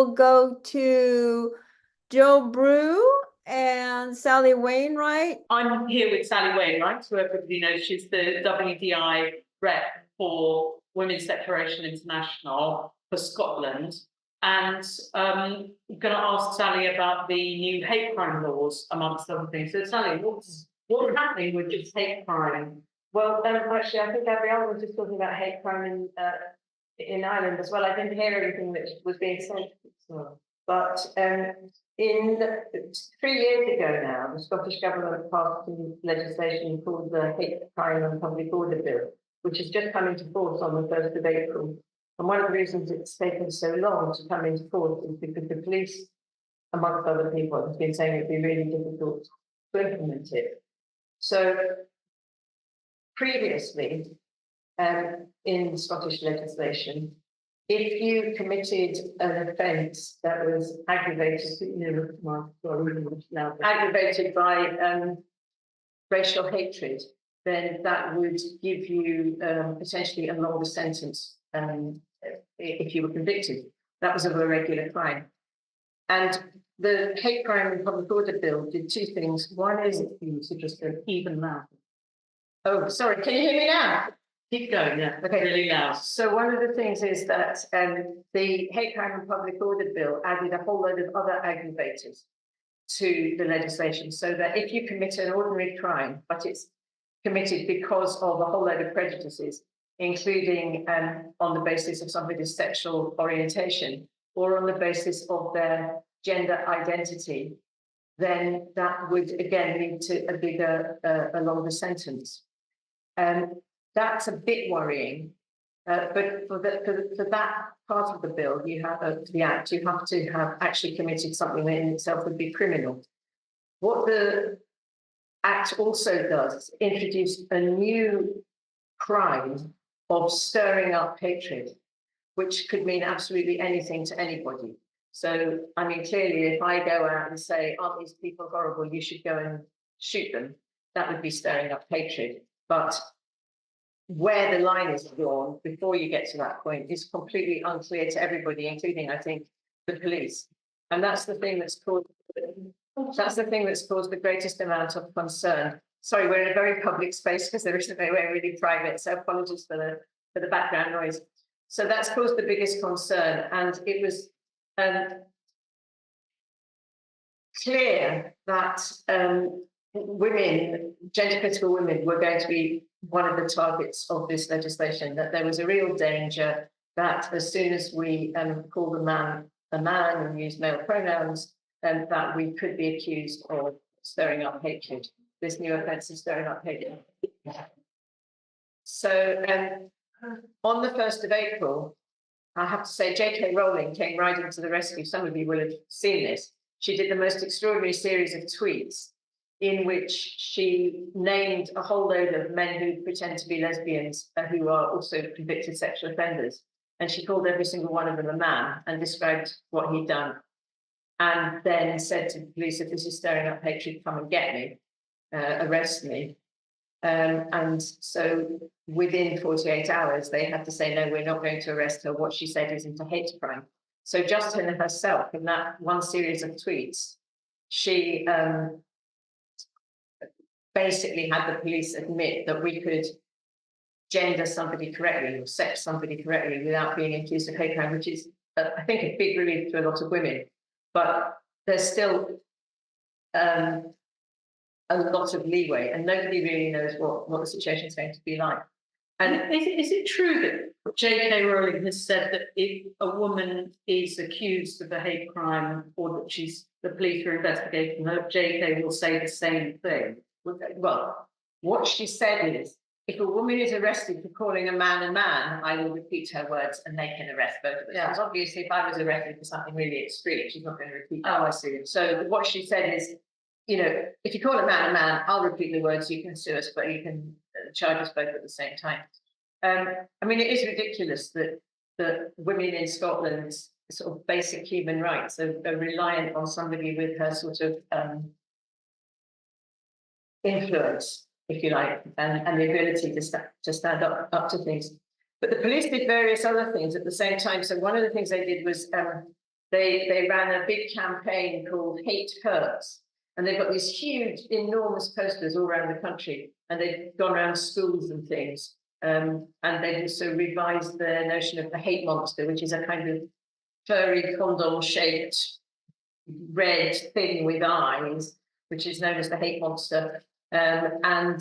will go to Joe Brew and Sally Wainwright. I'm here with Sally Wainwright, who everybody knows. She's the WDI rep for Women's Declaration International for Scotland. And I'm going to ask Sally about the new hate crime laws, amongst other things. So, Sally, what's happening with this hate crime? Well, actually, I think Gabriella was just talking about hate crime in Ireland as well. I didn't hear everything that was being said. But 3 years ago now, the Scottish Government passed legislation called the Hate Crime and Public Order Bill, which has just come into force on the 1st of April. And one of the reasons it's taken so long to come into force is because the police, amongst other people, have been saying it'd be really difficult to implement it. So previously, in Scottish legislation, if you committed an offence that was aggravated by racial hatred, then that would give you potentially a longer sentence if you were convicted. That was of a regular crime. And the Hate Crime and Public Order Bill did two things. One is to just go even louder. Oh, sorry, can you hear me now? Keep going, yeah. Okay, really loud. So one of the things is that the Hate Crime and Public Order Bill added a whole load of other aggravators to the legislation, so that if you commit an ordinary crime, but it's committed because of a whole load of prejudices, including on the basis of somebody's sexual orientation or on the basis of their gender identity, then that would again lead to a longer sentence. That's a bit worrying, but for that part of the bill, you have the act, you have to have actually committed something that in itself would be criminal. What the act also does is introduce a new crime of stirring up hatred, which could mean absolutely anything to anybody. So, I mean, clearly, if I go out and say, aren't these people horrible, you should go and shoot them, that would be stirring up hatred. But where the line is drawn before you get to that point is completely unclear to everybody, including, I think, the police. And that's the thing that's caused the greatest amount of concern. Sorry, we're in a very public space because there isn't anywhere really private, so apologies for the background noise. So that's caused the biggest concern, and it was clear that women, gender critical women, were going to be one of the targets of this legislation, that there was a real danger that as soon as we call the man a man and use male pronouns, that we could be accused of stirring up hatred. This new offence is stirring up hatred. So on the 1st of April, I have to say, J.K. Rowling came riding to the rescue. Some of you will have seen this. She did the most extraordinary series of tweets in which she named a whole load of men who pretend to be lesbians and who are also convicted sexual offenders. And she called every single one of them a man and described what he'd done. And then said to the police, if this is stirring up hatred, come and get me, arrest me. And so within 48 hours, they had to say, no, we're not going to arrest her. What she said isn't a hate crime. So Justin herself, in that one series of tweets, she basically had the police admit that we could gender somebody correctly or sex somebody correctly without being accused of hate crime, which is, I think, a big relief to a lot of women. But there's still a lot of leeway, and nobody really knows what the situation is going to be like. And is it true that J.K. Rowling has said that if a woman is accused of a hate crime or that the police are investigating her, J.K. will say the same thing? Well, what she said is, if a woman is arrested for calling a man, I will repeat her words and they can arrest both of us. Yeah. Because obviously, if I was arrested for something really extreme, she's not going to repeat. Oh, I see. So what she said is, you know, if you call a man, I'll repeat the words, you can sue us, but you can charge us both at the same time. I mean, it is ridiculous that women in Scotland's sort of basic human rights are reliant on somebody with her sort of influence, if you like, and the ability to stand up to things. But the police did various other things at the same time. So one of the things they did was they ran a big campaign called Hate Hurts. And they've got these huge, enormous posters all around the country, and they've gone around schools and things. And they've also revised the notion of the hate monster, which is a kind of furry condom-shaped red thing with eyes, which is known as the hate monster. And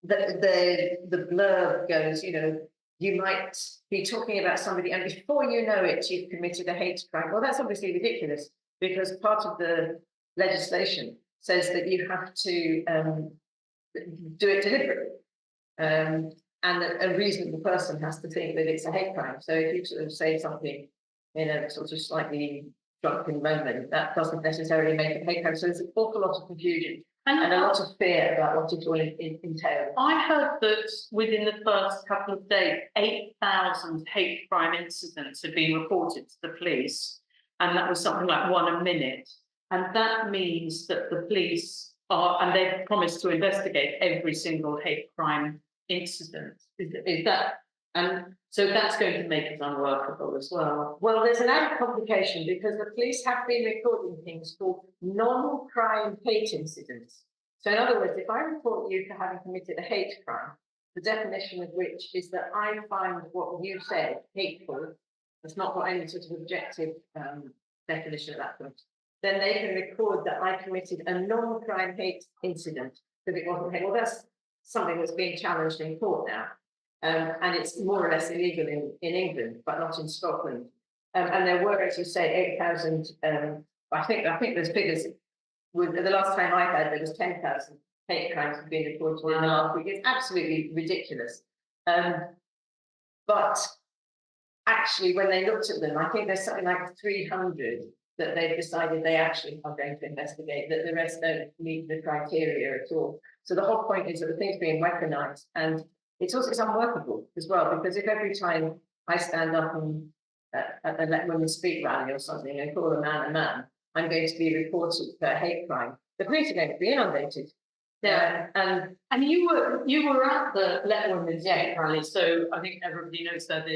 the blurb goes, you know, you might be talking about somebody, and before you know it, you've committed a hate crime. Well, that's obviously ridiculous, because part of the legislation says that you have to do it deliberately. And a reasonable person has to think that it's a hate crime. So if you sort of say something in a sort of slightly drunken moment, that doesn't necessarily make it a hate crime. So there's an awful lot of confusion and a lot of fear about what it will entail. I heard that within the first couple of days, 8,000 hate crime incidents had been reported to the police, and that was something like 1 a minute. And that means that the police are, and they've promised to investigate every single hate crime incident. Is that, and so that's going to make it unworkable as well. Well, there's an added complication because the police have been recording things called non-crime hate incidents. So in other words, if I report you for having committed a hate crime, the definition of which is that I find what you said hateful, it's not got any sort of objective definition at that point, then they can record that I committed a non-crime hate incident because it wasn't hate. Well, that's something that's being challenged in court now. And it's more or less illegal in England, but not in Scotland. And there were, as you say, 8,000. I think there's figures. With the last time I heard, there was 10,000 hate crimes have been reported in the last week. It's absolutely ridiculous. But actually, when they looked at them, I think there's something like 300 that they've decided they actually are going to investigate. That the rest don't meet the criteria at all. So the whole point is that the thing's being weaponized, and it's unworkable as well, because if every time I stand up and at a Let Women Speak rally or something and call a man, I'm going to be reported for hate crime, the police are going to be inundated. Yeah, and you were at the Let Women Speak rally, so I think everybody knows that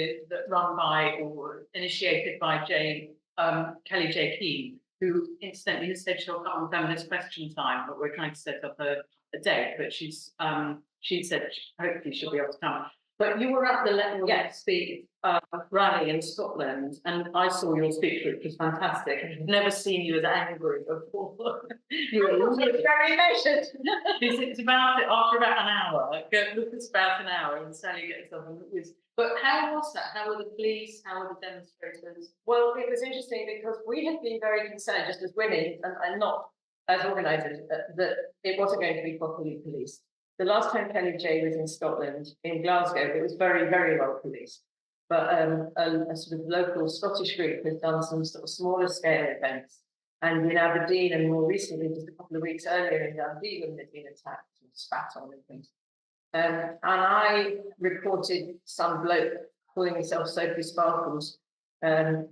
run by or initiated by Kelly J. Keane, who incidentally has said she'll come on Feminist Question Time, but we're trying to set up a date, but she said hopefully she'll be able to come. But you were at the Let Women Speak rally in Scotland, and I saw your speech, which was fantastic. I've never seen you as angry before. You were very patient. It's about it after about an hour. It's about an hour, and Sally gets up and it was. But how was that? How were the police? How were the demonstrators? Well, it was interesting because we had been very concerned, just as women and not as organisers, that it wasn't going to be properly policed. The last time Kelly J was in Scotland, in Glasgow, it was very, very well policed. But a sort of local Scottish group has done some sort of smaller scale events. And in Aberdeen, and more recently, just a couple of weeks earlier in Dundee, when they'd been attacked and spat on and things. And I reported some bloke calling himself Sophie Sparkles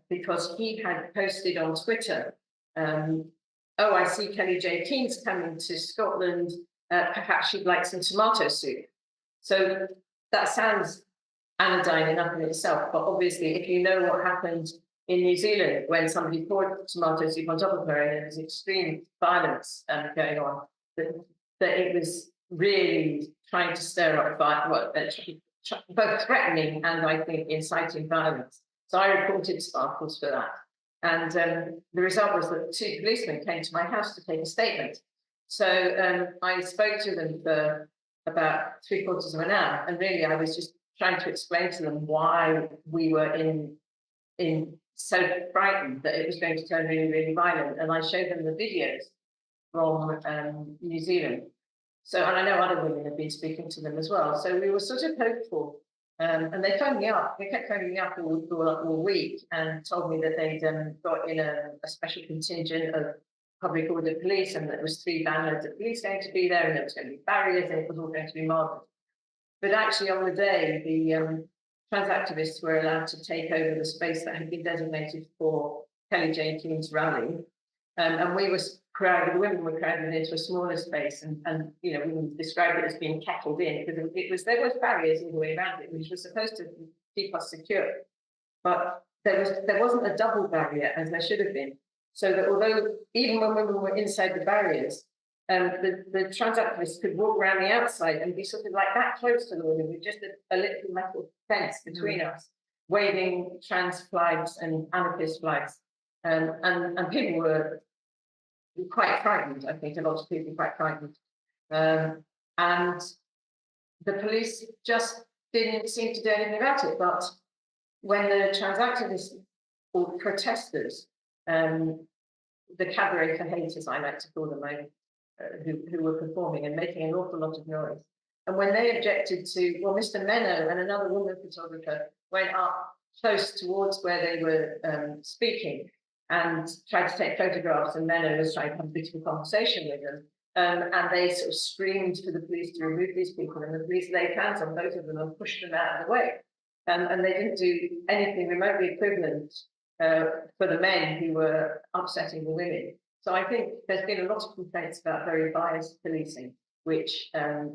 because he had posted on Twitter, oh, I see Kelly J. Keane's coming to Scotland. Perhaps she'd like some tomato soup. So that sounds anodyne enough in itself, but obviously if you know what happened in New Zealand when somebody poured tomato soup on top of her and there was extreme violence going on, that it was really trying to stir up both threatening and I think inciting violence. So I reported Sparkles for that. And the result was that 2 policemen came to my house to take a statement. So I spoke to them for about 3/4 of an hour, and really I was just trying to explain to them why we were in so frightened that it was going to turn really, really violent. And I showed them the videos from New Zealand. So, and I know other women have been speaking to them as well. So we were sort of hopeful. And they phoned me up. They kept phoning me up all week and told me that they'd got in a special contingent of public order police, and there was 3 vanloads of police going to be there, and there was going to be barriers, and it was all going to be marvellous. But actually, on the day, the trans activists were allowed to take over the space that had been designated for Kelly J. Keane's rally, and we were crowded. The women were crowded into a smaller space, and you know, we described it as being kettled in because there was barriers all the way around it, which was supposed to keep us secure. But there wasn't a double barrier as there should have been. So that although even when women were inside the barriers, the trans activists could walk around the outside and be sort of like that close to the women with just a little metal fence between us, waving trans flags and anarchist flags. And people were quite frightened. I think a lot of people were quite frightened. And the police just didn't seem to do anything about it. But when the trans activists or protesters, the cabaret for hate, as I like to call them, who were performing and making an awful lot of noise. And when they objected to, well, Mr. Menno and another woman photographer went up close towards where they were speaking and tried to take photographs, and Menno was trying to have a bit of a conversation with them. And they sort of screamed for the police to remove these people, and the police laid hands on both of them and pushed them out of the way. And they didn't do anything remotely equivalent for the men who were upsetting the women. So I think there's been a lot of complaints about very biased policing, which there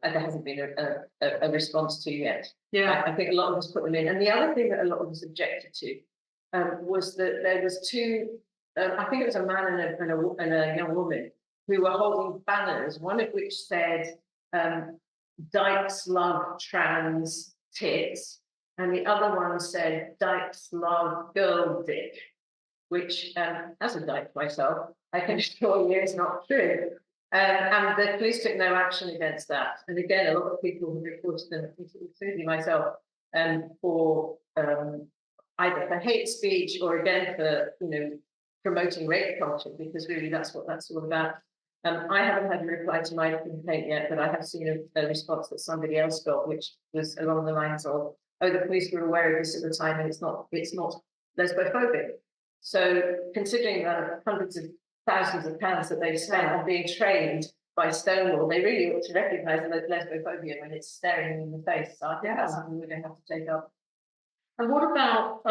hasn't been a response to yet. Yeah, I think a lot of us put them in. And the other thing that a lot of us objected to was that there was two, I think it was a man and a young woman who were holding banners, one of which said, "Dykes love trans tits," and the other one said, "Dykes love girl dick," which, as a dyke myself, I can assure you is not true. And the police took no action against that. And again, a lot of people have reported them, including myself, for either for hate speech or again for promoting rape culture, because really that's what that's all about. I haven't had a reply to my complaint yet, but I have seen a response that somebody else got, which was along the lines of, "Oh, the police were aware of this at the time, and it's not lesbophobic." So considering the hundreds of thousands of pounds that they've spent on being trained by Stonewall, they really ought to recognise lesbophobia when it's staring them in the face. So I think that's something we're going to have to take up. and what about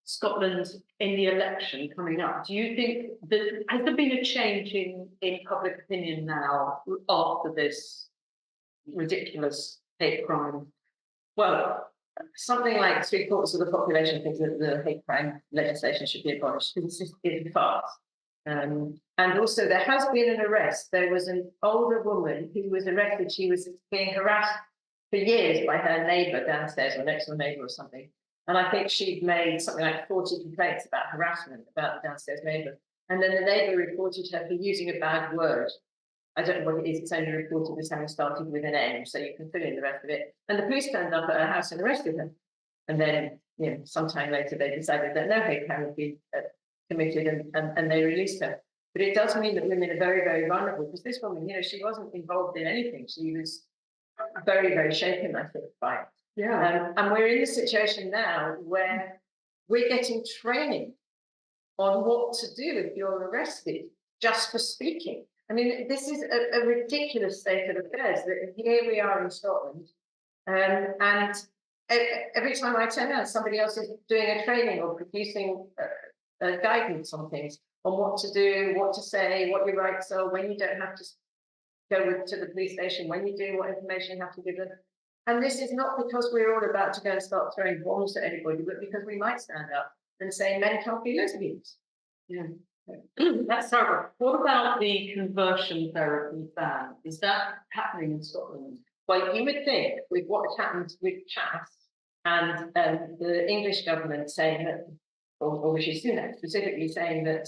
Scotland in the election coming up? Do you think that has there been a change in public opinion now after this ridiculous hate crime? Well, something like 3/4 of the population thinks that the hate crime legislation should be abolished, because it's a farce. And also there has been an arrest. There was an older woman who was arrested. She was being harassed for years by her neighbour downstairs, or next door neighbour or something. And I think she'd made something like 40 complaints about harassment about the downstairs neighbour. And then the neighbour reported her for using a bad word. I don't know what it is, it's only reported as having started with an N, so you can fill in the rest of it. And the police turned up at her house and arrested her. And then, sometime later they decided that no hate crime had been committed, and they released her. But it does mean that women are very, very vulnerable, because this woman, she wasn't involved in anything. She was very, very shaken, I think, by it. Yeah. And we're in a situation now where we're getting training on what to do if you're arrested just for speaking. I mean, this is a ridiculous state of affairs. That here we are in Scotland, and every time I turn around, somebody else is doing a training or producing guidance on things, on what to do, what to say, what your rights are, when you don't have to go to the police station, when you do, what information you have to give them. And this is not because we're all about to go and start throwing bombs at anybody, but because we might stand up and say men can't be lesbians. Yeah. That's horrible. What about the conversion therapy ban? Is that happening in Scotland? Well, you would think with what has happened with CAS and the English government saying that, or Rishi Sunak specifically saying that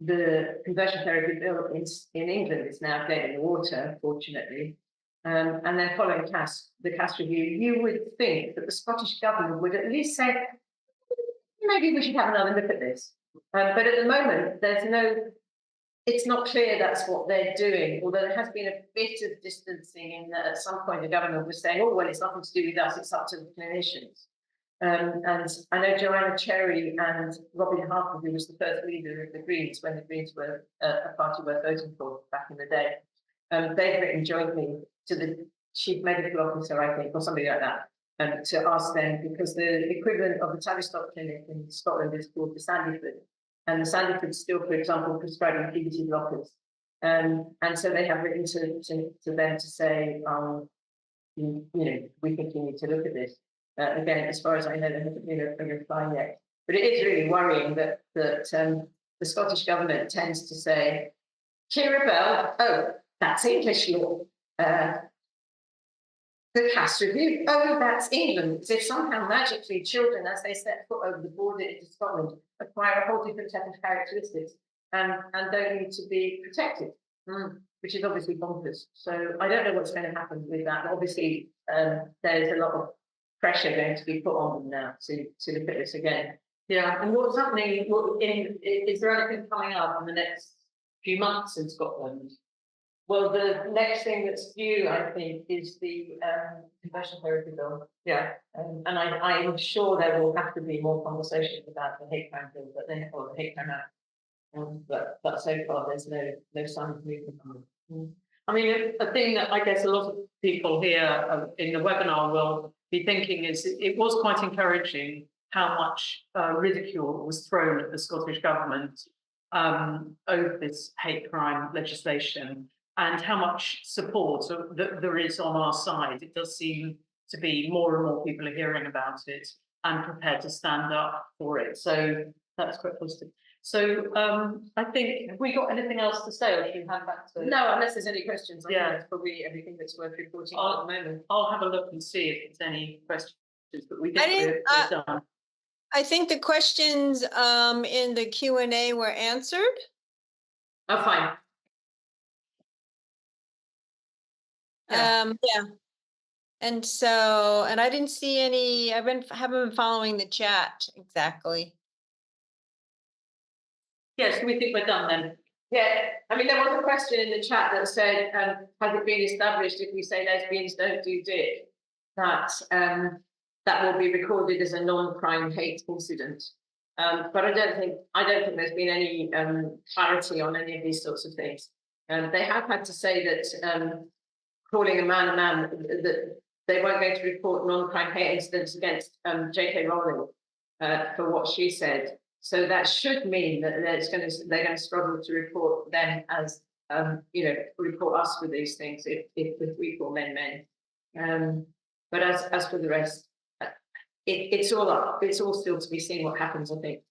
the conversion therapy bill in England is now dead in the water, fortunately, and they're following the CAS review, you would think that the Scottish government would at least say, maybe we should have another look at this. But at the moment, it's not clear that's what they're doing, although there has been a bit of distancing in that at some point the government was saying, "Oh, well, it's nothing to do with us, it's up to the clinicians." And I know Joanna Cherry and Robin Harper, who was the first leader of the Greens when the Greens were a party worth voting for back in the day, they've written jointly to the chief medical officer, I think, or somebody like that, to ask them, because the equivalent of the Tavistock Clinic in Scotland is called the Sandyford. And the Sandyford still, for example, prescribing PVT blockers. And so they have written to them to say, we think you need to look at this. Again, as far as I know, there hasn't been a reply yet. But it is really worrying that the Scottish government tends to say, hear a bell, oh, that's English law. The caste review, oh, that's England. As if somehow magically children, as they set foot over the border into Scotland, acquire a whole different set of characteristics and don't need to be protected, which is obviously bonkers. So I don't know what's going to happen with that. Obviously, there's a lot of pressure going to be put on them now to look at this again. Yeah, and what's happening, is there anything coming up in the next few months in Scotland? Well, the next thing that's due, I think, is the conversion therapy bill. Yeah, And I'm sure there will have to be more conversations about the hate crime bill, or the hate crime act. But so far, there's no sign of movement on it. I mean, a thing that I guess a lot of people here in the webinar will be thinking is it was quite encouraging how much ridicule was thrown at the Scottish government over this hate crime legislation and how much support that there is on our side. It does seem to be more and more people are hearing about it and prepared to stand up for it. So that's quite positive. So I think, have we got anything else to say, or should we hand back to? No, unless there's any questions. I think Yeah. that's probably everything that's worth reporting at the moment. I'll have a look and see if there's any questions, but we think didn't, we're done. I think the questions in the Q&A were answered. Oh, fine. Yeah. Yeah. And so, and I didn't see any, haven't been following the chat exactly. Yes, we think we're done then. Yeah, I mean, there was a question in the chat that said, has it been established if we say lesbians don't do dick, that that will be recorded as a non-crime hate incident? But I don't think there's been any clarity on any of these sorts of things. They have had to say that calling a man, that they weren't going to report non-crime hate incidents against J.K. Rowling for what she said. So that should mean that they're going to struggle to report them as report us for these things if we call men. But as for the rest, it's all up. It's all still to be seen what happens, I think.